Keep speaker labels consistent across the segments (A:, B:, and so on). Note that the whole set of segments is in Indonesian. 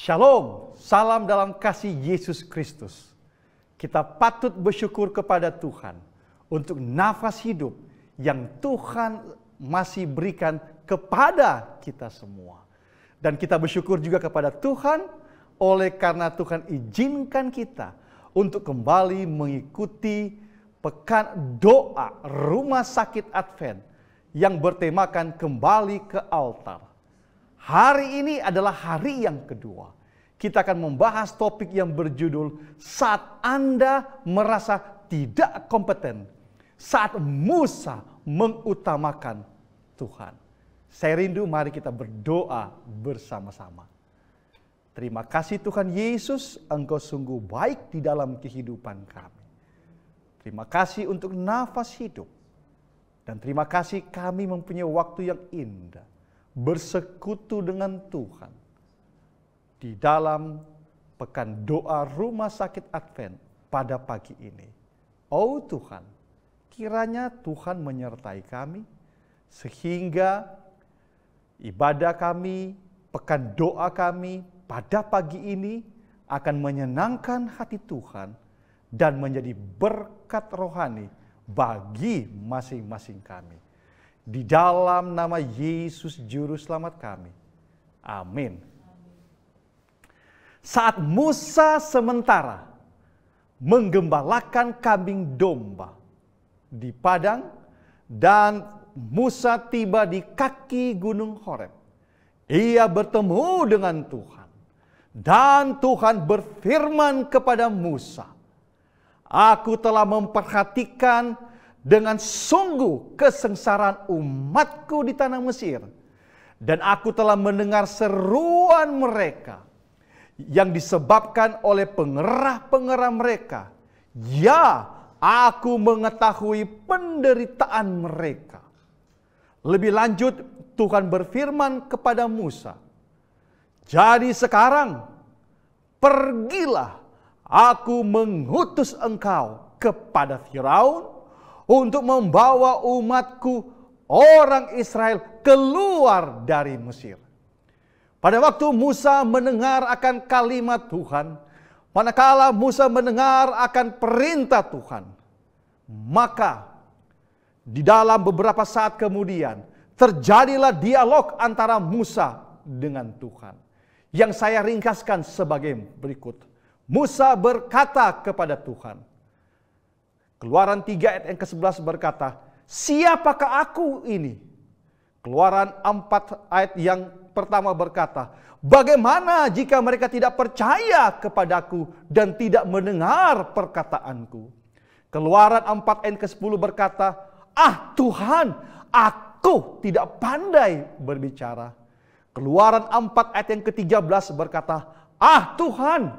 A: Shalom, salam dalam kasih Yesus Kristus. Kita patut bersyukur kepada Tuhan untuk nafas hidup yang Tuhan masih berikan kepada kita semua. Dan kita bersyukur juga kepada Tuhan oleh karena Tuhan izinkan kita untuk kembali mengikuti pekan doa Rumah Sakit Advent yang bertemakan kembali ke altar. Hari ini adalah hari yang kedua. Kita akan membahas topik yang berjudul saat Anda merasa tidak kompeten. Saat Musa mengutamakan Tuhan. Saya rindu, mari kita berdoa bersama-sama. Terima kasih Tuhan Yesus, Engkau sungguh baik di dalam kehidupan kami. Terima kasih untuk nafas hidup. Dan terima kasih kami mempunyai waktu yang indah. Bersekutu dengan Tuhan di dalam pekan doa Rumah Sakit Advent pada pagi ini. Oh Tuhan, kiranya Tuhan menyertai kami sehingga ibadah kami, pekan doa kami pada pagi ini akan menyenangkan hati Tuhan dan menjadi berkat rohani bagi masing-masing kami. Di dalam nama Yesus Juru Selamat kami. Amin. Saat Musa sementara menggembalakan kambing domba di padang dan Musa tiba di kaki gunung Horeb. Ia bertemu dengan Tuhan. Dan Tuhan berfirman kepada Musa, "Aku telah memperhatikan dengan sungguh kesengsaraan umatku di tanah Mesir. Dan aku telah mendengar seruan mereka yang disebabkan oleh pengerah-pengerah mereka. Ya, aku mengetahui penderitaan mereka." Lebih lanjut, Tuhan berfirman kepada Musa, "Jadi sekarang, pergilah, aku mengutus engkau kepada Firaun untuk membawa umatku orang Israel keluar dari Mesir." Pada waktu Musa mendengar akan kalimat Tuhan, manakala Musa mendengar akan perintah Tuhan, maka di dalam beberapa saat kemudian terjadilah dialog antara Musa dengan Tuhan. Yang saya ringkaskan sebagai berikut. Musa berkata kepada Tuhan, Keluaran 3 ayat yang ke-11 berkata, "Siapakah aku ini?" Keluaran 4 ayat yang pertama berkata, "Bagaimana jika mereka tidak percaya kepadaku dan tidak mendengar perkataanku?" Keluaran 4 ayat ke-10 berkata, "Ah Tuhan, aku tidak pandai berbicara." Keluaran 4 ayat yang ke-13 berkata, "Ah Tuhan,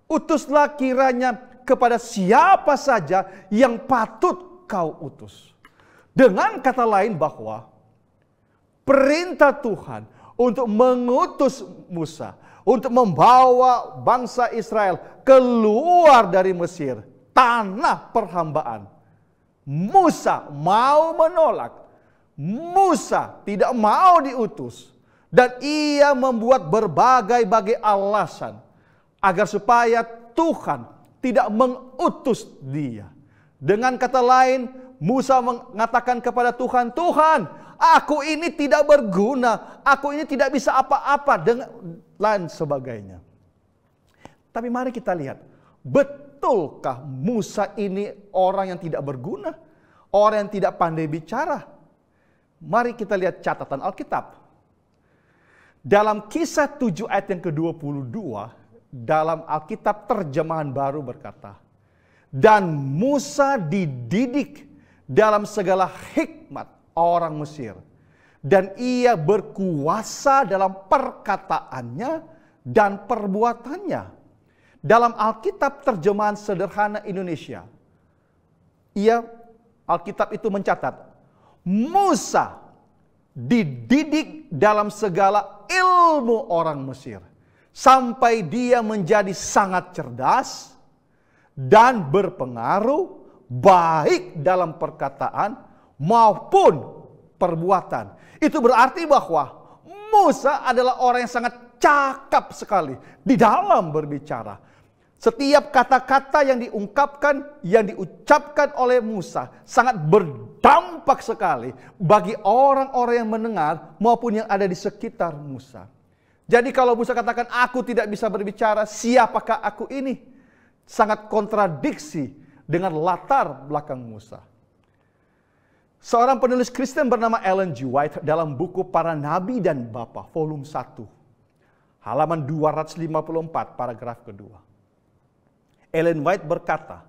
A: utuslah kiranya kepada siapa saja yang patut kau utus." Dengan kata lain bahwa perintah Tuhan untuk mengutus Musa, untuk membawa bangsa Israel keluar dari Mesir, tanah perhambaan. Musa mau menolak. Musa tidak mau diutus. Dan ia membuat berbagai-bagai alasan agar supaya Tuhan tidak mengutus dia. Dengan kata lain, Musa mengatakan kepada Tuhan, "Tuhan, aku ini tidak berguna, aku ini tidak bisa apa-apa," dengan lain sebagainya. Tapi mari kita lihat, betulkah Musa ini orang yang tidak berguna? Orang yang tidak pandai bicara? Mari kita lihat catatan Alkitab. Dalam Kisah 7 ayat yang ke-22, dalam Alkitab terjemahan baru berkata, "Dan Musa dididik dalam segala hikmat orang Mesir, dan ia berkuasa dalam perkataannya dan perbuatannya." Dalam Alkitab terjemahan sederhana Indonesia, Alkitab itu mencatat, Musa dididik dalam segala ilmu orang Mesir, sampai dia menjadi sangat cerdas dan berpengaruh baik dalam perkataan maupun perbuatan. Itu berarti bahwa Musa adalah orang yang sangat cakap sekali di dalam berbicara. Setiap kata-kata yang diungkapkan, yang diucapkan oleh Musa sangat berdampak sekali bagi orang-orang yang mendengar maupun yang ada di sekitar Musa. Jadi kalau Musa katakan, aku tidak bisa berbicara, siapakah aku ini? Sangat kontradiksi dengan latar belakang Musa. Seorang penulis Kristen bernama Ellen G. White dalam buku Para Nabi dan Bapa, volume 1, halaman 254, paragraf kedua. Ellen White berkata,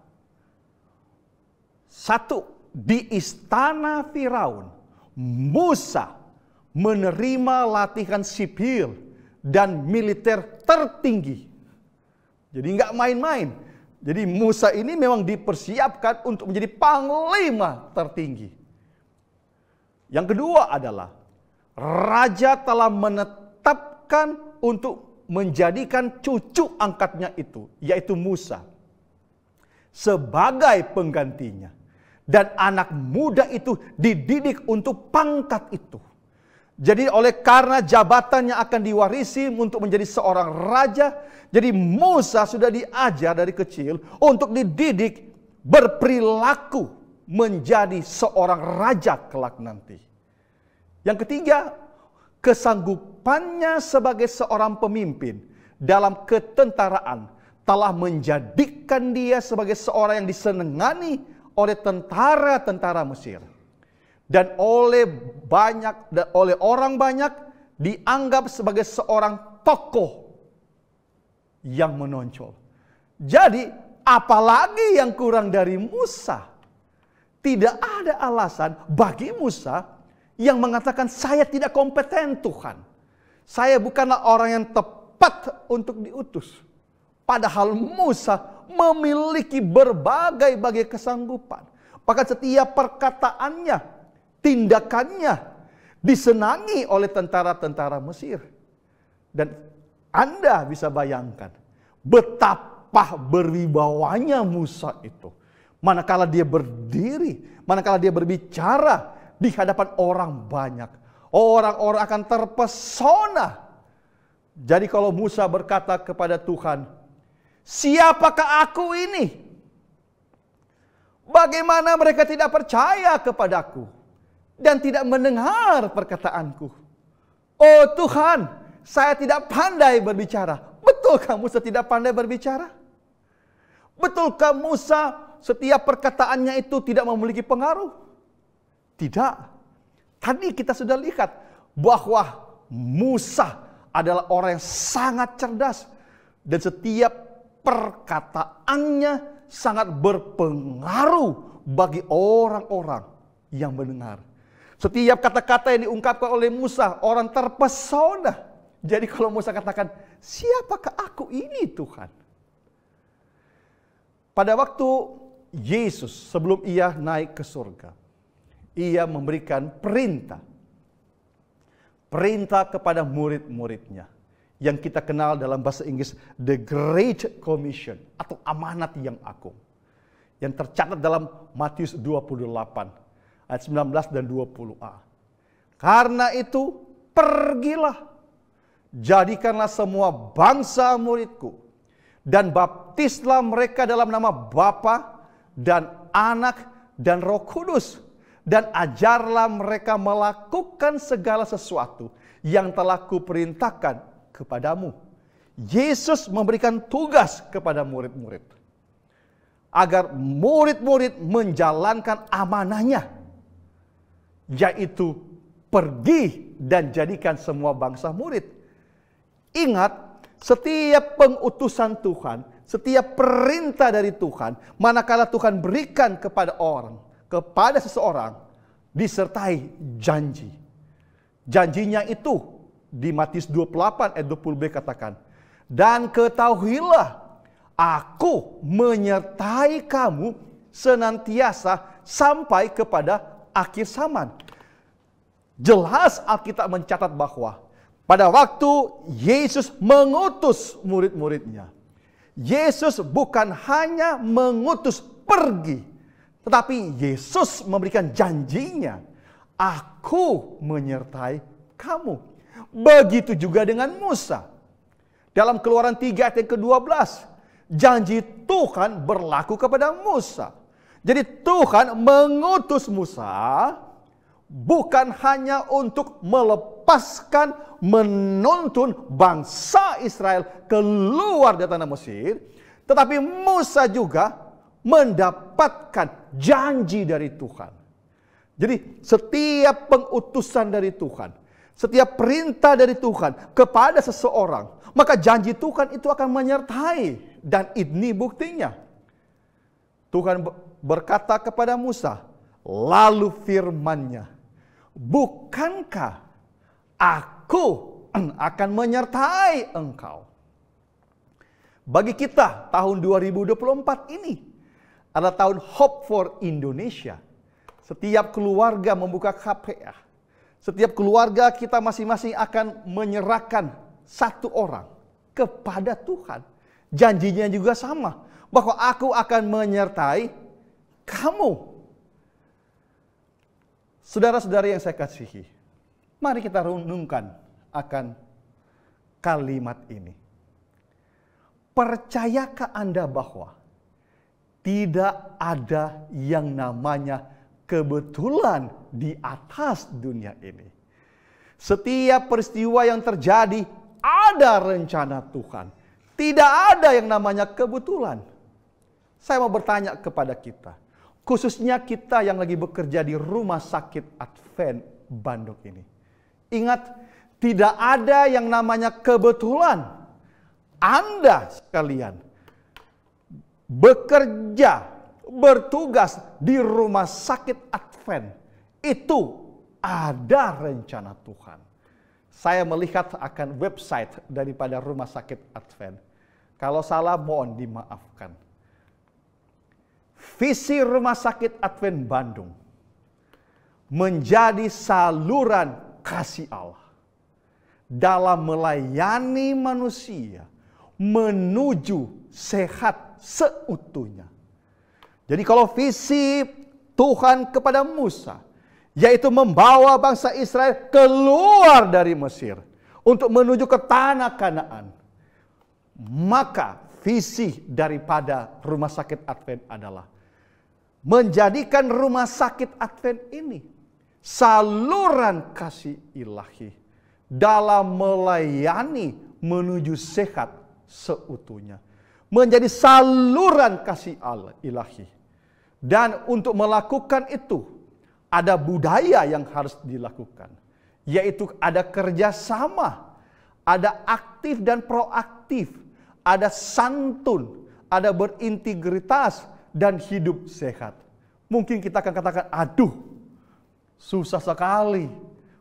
A: 1. Di istana Firaun, Musa menerima latihan sipil dan militer tertinggi. Jadi nggak main-main. Jadi Musa ini memang dipersiapkan untuk menjadi panglima tertinggi. Yang kedua adalah, raja telah menetapkan untuk menjadikan cucu angkatnya itu, yaitu Musa, sebagai penggantinya. Dan anak muda itu dididik untuk pangkat itu. Jadi karena jabatannya akan diwarisi untuk menjadi seorang raja, jadi Musa sudah diajar dari kecil untuk dididik berperilaku menjadi seorang raja kelak nanti. Yang ketiga, kesanggupannya sebagai seorang pemimpin dalam ketentaraan telah menjadikan dia sebagai seorang yang disenangani oleh tentara-tentara Mesir. Dan oleh orang banyak dianggap sebagai seorang tokoh yang menonjol. Jadi apalagi yang kurang dari Musa? Tidak ada alasan bagi Musa yang mengatakan, saya tidak kompeten Tuhan. Saya bukanlah orang yang tepat untuk diutus. Padahal Musa memiliki berbagai kesanggupan. Bahkan setiap perkataannya, tindakannya disenangi oleh tentara-tentara Mesir. Dan Anda bisa bayangkan betapa berwibawanya Musa itu. Manakala dia berdiri, manakala dia berbicara di hadapan orang banyak, orang-orang akan terpesona. Jadi kalau Musa berkata kepada Tuhan, siapakah aku ini? Bagaimana mereka tidak percaya kepadaku dan tidak mendengar perkataanku? Oh Tuhan, saya tidak pandai berbicara. Betulkah Musa tidak pandai berbicara? Betulkah Musa setiap perkataannya itu tidak memiliki pengaruh? Tidak. Tadi kita sudah lihat bahwa Musa adalah orang yang sangat cerdas. Dan setiap perkataannya sangat berpengaruh bagi orang-orang yang mendengar. Setiap kata-kata yang diungkapkan oleh Musa, orang terpesona. Jadi kalau Musa katakan, siapakah aku ini Tuhan? Pada waktu Yesus sebelum ia naik ke surga, ia memberikan perintah kepada murid-muridnya yang kita kenal dalam bahasa Inggris The Great Commission atau amanat yang agung, yang tercatat dalam Matius 28 ayat 19 dan 20a. Karena itu pergilah, jadikanlah semua bangsa muridku dan baptislah mereka dalam nama Bapa dan Anak dan Roh Kudus. Dan ajarlah mereka melakukan segala sesuatu yang telah kuperintahkan kepadamu. Yesus memberikan tugas kepada murid-murid agar murid-murid menjalankan amanahnya, yaitu pergi dan jadikan semua bangsa murid. Ingat, setiap pengutusan Tuhan, setiap perintah dari Tuhan, manakala Tuhan berikan kepada seseorang, disertai janji. Janjinya itu di Matius 28 ayat 20b katakan, dan ketahuilah, aku menyertai kamu senantiasa sampai kepada akhir zaman. Jelas Alkitab mencatat bahwa pada waktu Yesus mengutus murid-muridnya, Yesus bukan hanya mengutus pergi, tetapi Yesus memberikan janjinya, aku menyertai kamu. Begitu juga dengan Musa. Dalam Keluaran 3 ayat yang ke-12, janji Tuhan berlaku kepada Musa. Jadi Tuhan mengutus Musa bukan hanya untuk melepaskan, menuntun bangsa Israel keluar dari tanah Mesir, tetapi Musa juga mendapatkan janji dari Tuhan. Jadi setiap pengutusan dari Tuhan, setiap perintah dari Tuhan kepada seseorang, maka janji Tuhan itu akan menyertai. Dan ini buktinya. Tuhan berkata kepada Musa, lalu firman-Nya, bukankah aku akan menyertai engkau? Bagi kita, tahun 2024 ini adalah tahun Hope for Indonesia. Setiap keluarga membuka KPA. Setiap keluarga kita masing-masing akan menyerahkan satu orang kepada Tuhan. Janjinya juga sama, bahwa aku akan menyertai kamu. Saudara-saudara yang saya kasihi, mari kita renungkan akan kalimat ini. Percayakah Anda bahwa tidak ada yang namanya kebetulan di atas dunia ini? Setiap peristiwa yang terjadi ada rencana Tuhan. Tidak ada yang namanya kebetulan. Saya mau bertanya kepada kita, khususnya kita yang lagi bekerja di Rumah Sakit Advent Bandung ini. Ingat, tidak ada yang namanya kebetulan. Anda sekalian bekerja, bertugas di Rumah Sakit Advent, itu ada rencana Tuhan. Saya melihat akan website daripada Rumah Sakit Advent. Kalau salah mohon dimaafkan. Visi Rumah Sakit Advent Bandung menjadi saluran kasih Allah dalam melayani manusia menuju sehat seutuhnya. Jadi kalau visi Tuhan kepada Musa, yaitu membawa bangsa Israel keluar dari Mesir untuk menuju ke tanah Kanaan, maka visi daripada Rumah Sakit Advent adalah menjadikan Rumah Sakit Advent ini saluran kasih ilahi dalam melayani menuju sehat seutuhnya. Menjadi saluran kasih Allah ilahi. Dan untuk melakukan itu, ada budaya yang harus dilakukan. Yaitu ada kerjasama, ada aktif dan proaktif, ada santun, ada berintegritas, dan hidup sehat. Mungkin kita akan katakan, aduh, susah sekali.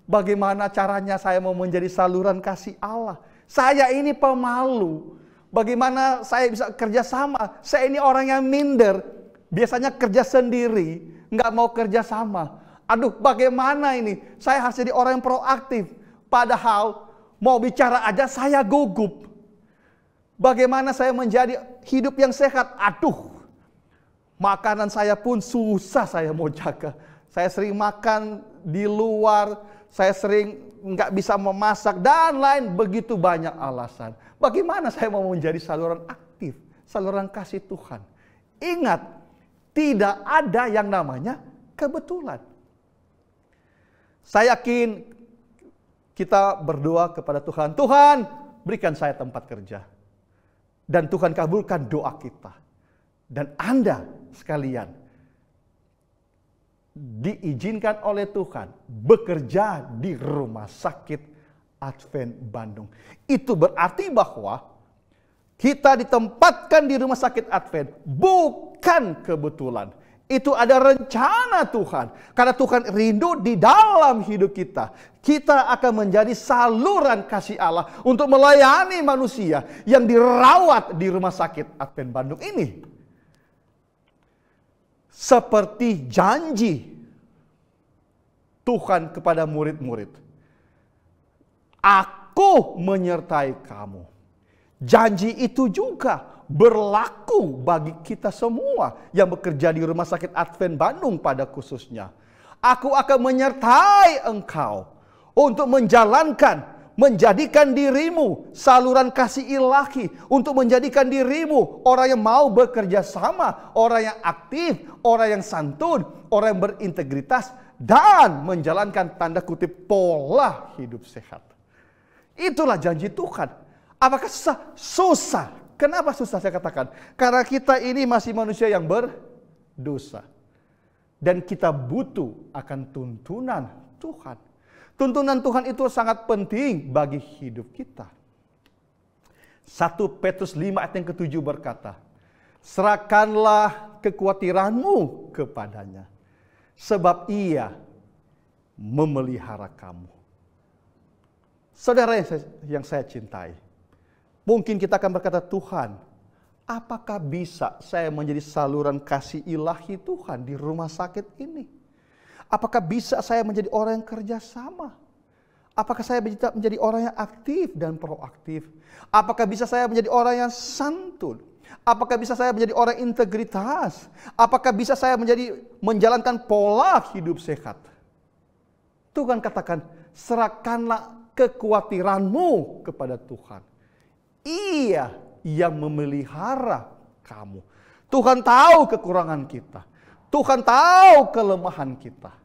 A: Bagaimana caranya saya mau menjadi saluran kasih Allah? Saya ini pemalu. Bagaimana saya bisa kerja sama? Saya ini orang yang minder. Biasanya kerja sendiri, nggak mau kerja sama. Aduh, bagaimana ini? Saya harus jadi orang yang proaktif. Padahal mau bicara aja saya gugup. Bagaimana saya menjadi hidup yang sehat? Aduh, makanan saya pun susah saya mau jaga. Saya sering makan di luar, saya sering nggak bisa memasak, dan lain begitu banyak alasan. Bagaimana saya mau menjadi saluran aktif, saluran kasih Tuhan? Ingat, tidak ada yang namanya kebetulan. Saya yakin kita berdoa kepada Tuhan, Tuhan berikan saya tempat kerja. Dan Tuhan kabulkan doa kita. Dan Anda sekalian diizinkan oleh Tuhan bekerja di Rumah Sakit Advent Bandung. Itu berarti bahwa kita ditempatkan di Rumah Sakit Advent bukan kebetulan. Itu ada rencana Tuhan. Karena Tuhan rindu di dalam hidup kita. Kita akan menjadi saluran kasih Allah untuk melayani manusia yang dirawat di Rumah Sakit Advent Bandung ini. Seperti janji Tuhan kepada murid-murid. Aku menyertai kamu. Janji itu juga berlaku bagi kita semua yang bekerja di Rumah Sakit Advent Bandung pada khususnya. Aku akan menyertai engkau untuk menjalankan, menjadikan dirimu saluran kasih ilahi, untuk menjadikan dirimu orang yang mau bekerja sama, orang yang aktif, orang yang santun, orang yang berintegritas, dan menjalankan tanda kutip pola hidup sehat. Itulah janji Tuhan. Apakah susah? Susah. Kenapa susah saya katakan? Karena kita ini masih manusia yang berdosa. Dan kita butuh akan tuntunan Tuhan. Tuntunan Tuhan itu sangat penting bagi hidup kita. 1 Petrus 5 ayat yang ke-7 berkata, serahkanlah kekhawatiranmu kepadanya, sebab ia memelihara kamu. Saudara yang saya cintai, mungkin kita akan berkata, Tuhan, apakah bisa saya menjadi saluran kasih ilahi Tuhan di rumah sakit ini? Apakah bisa saya menjadi orang yang kerjasama? Apakah saya bisa menjadi orang yang aktif dan proaktif? Apakah bisa saya menjadi orang yang santun? Apakah bisa saya menjadi orang integritas? Apakah bisa saya menjalankan pola hidup sehat? Tuhan katakan, serahkanlah kekhawatiranmu kepada Tuhan. Ia yang memelihara kamu. Tuhan tahu kekurangan kita. Tuhan tahu kelemahan kita.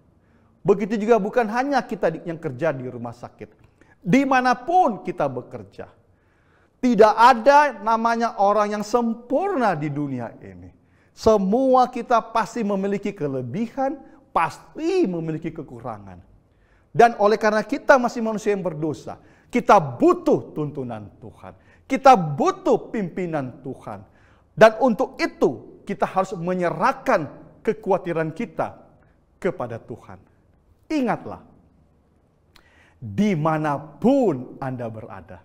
A: Begitu juga bukan hanya kita yang kerja di rumah sakit. Dimanapun kita bekerja. Tidak ada namanya orang yang sempurna di dunia ini. Semua kita pasti memiliki kelebihan, pasti memiliki kekurangan. Dan oleh karena kita masih manusia yang berdosa, kita butuh tuntunan Tuhan. Kita butuh pimpinan Tuhan. Dan untuk itu kita harus menyerahkan kekhawatiran kita kepada Tuhan. Ingatlah, dimanapun Anda berada,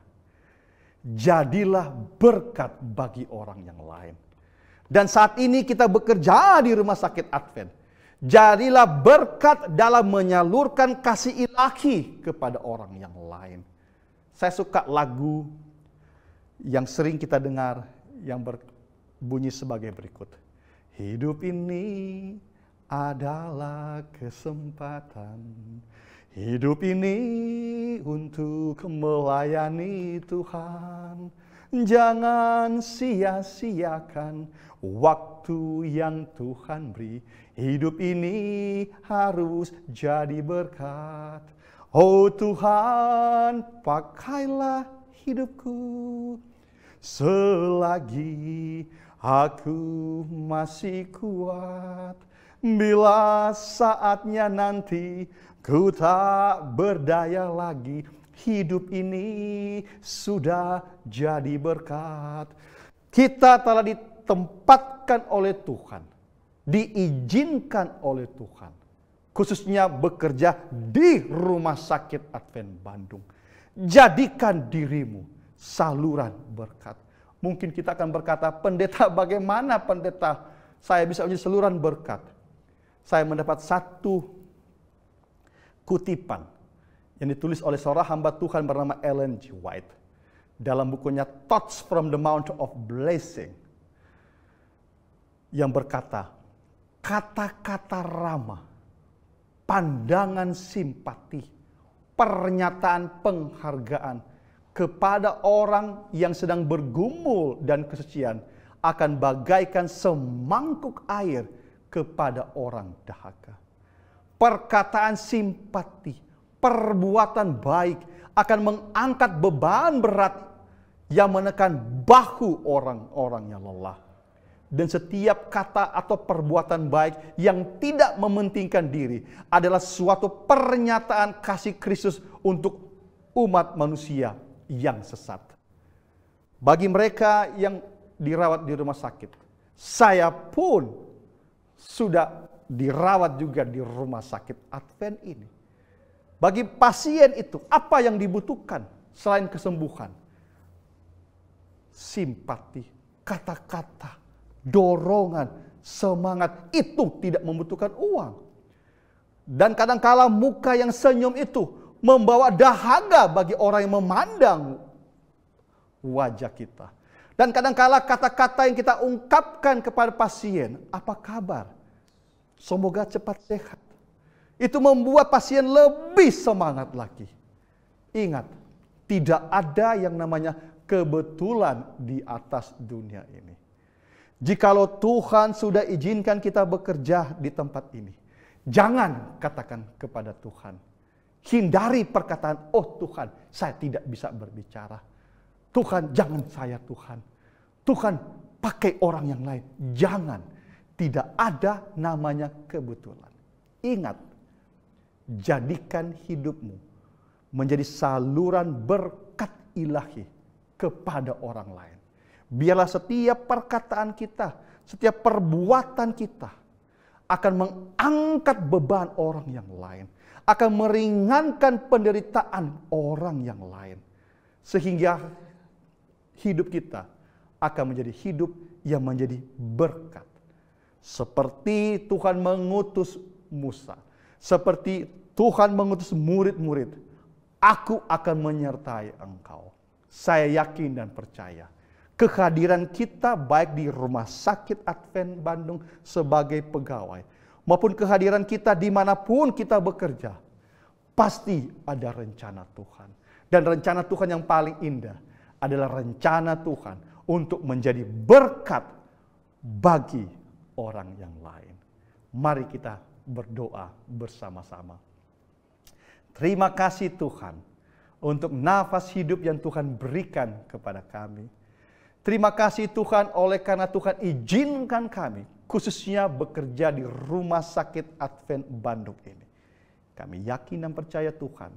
A: jadilah berkat bagi orang yang lain. Dan saat ini kita bekerja di rumah sakit Advent. Jadilah berkat dalam menyalurkan kasih ilahi kepada orang yang lain. Saya suka lagu yang sering kita dengar yang berbunyi sebagai berikut. Hidup ini adalah kesempatan. Hidup ini untuk melayani Tuhan. Jangan sia-siakan waktu yang Tuhan beri. Hidup ini harus jadi berkat. Oh Tuhan, pakailah hidupku selagi aku masih kuat. Bila saatnya nanti ku tak berdaya lagi, hidup ini sudah jadi berkat. Kita telah ditempatkan oleh Tuhan, diizinkan oleh Tuhan, khususnya bekerja di Rumah Sakit Advent Bandung. Jadikan dirimu saluran berkat. Mungkin kita akan berkata, pendeta, bagaimana pendeta saya bisa menjadi saluran berkat? Saya mendapat satu kutipan yang ditulis oleh seorang hamba Tuhan bernama Ellen G. White dalam bukunya Thoughts from the Mount of Blessing, yang berkata, kata-kata ramah, pandangan simpati, pernyataan penghargaan kepada orang yang sedang bergumul dan kesucian akan bagaikan semangkuk air kepada orang dahaga. Perkataan simpati, perbuatan baik akan mengangkat beban berat yang menekan bahu orang-orang yang lelah. Dan setiap kata atau perbuatan baik yang tidak mementingkan diri adalah suatu pernyataan kasih Kristus untuk umat manusia yang sesat. Bagi mereka yang dirawat di rumah sakit, saya pun sudah dirawat juga di rumah sakit Advent ini. Bagi pasien itu, apa yang dibutuhkan selain kesembuhan? Simpati, kata-kata, dorongan, semangat, itu tidak membutuhkan uang. Dan kadangkala muka yang senyum itu membawa dahaga bagi orang yang memandang wajah kita. Dan kadangkala kata-kata yang kita ungkapkan kepada pasien, apa kabar? Semoga cepat sehat. Itu membuat pasien lebih semangat lagi. Ingat, Tidak ada yang namanya kebetulan di atas dunia ini. Jikalau Tuhan sudah izinkan kita bekerja di tempat ini, jangan katakan kepada Tuhan. Hindari perkataan, oh Tuhan, saya tidak bisa berbicara. Tuhan, jangan saya Tuhan. Tuhan, pakai orang yang lain. Jangan. Tidak ada namanya kebetulan. Ingat, jadikan hidupmu menjadi saluran berkat ilahi kepada orang lain. Biarlah setiap perkataan kita, setiap perbuatan kita akan mengangkat beban orang yang lain, akan meringankan penderitaan orang yang lain, sehingga hidup kita akan menjadi hidup yang menjadi berkat. Seperti Tuhan mengutus Musa, seperti Tuhan mengutus murid-murid, aku akan menyertai engkau. Saya yakin dan percaya kehadiran kita baik di Rumah Sakit Advent Bandung sebagai pegawai, maupun kehadiran kita dimanapun kita bekerja, pasti ada rencana Tuhan. Dan rencana Tuhan yang paling indah adalah rencana Tuhan untuk menjadi berkat bagi orang yang lain. Mari kita berdoa bersama-sama. Terima kasih Tuhan untuk nafas hidup yang Tuhan berikan kepada kami. Terima kasih Tuhan oleh karena Tuhan izinkan kami khususnya bekerja di Rumah Sakit Advent Bandung ini. Kami yakin dan percaya Tuhan,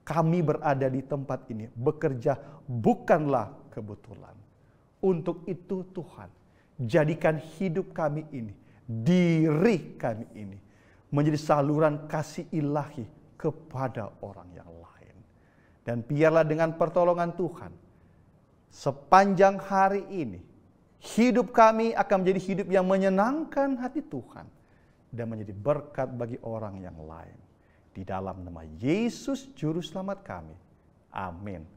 A: kami berada di tempat ini bekerja bukanlah kebetulan. Untuk itu Tuhan, jadikan hidup kami ini, diri kami ini, menjadi saluran kasih ilahi kepada orang yang lain. Dan biarlah dengan pertolongan Tuhan, sepanjang hari ini, hidup kami akan menjadi hidup yang menyenangkan hati Tuhan dan menjadi berkat bagi orang yang lain. Di dalam nama Yesus Juru Selamat kami. Amin.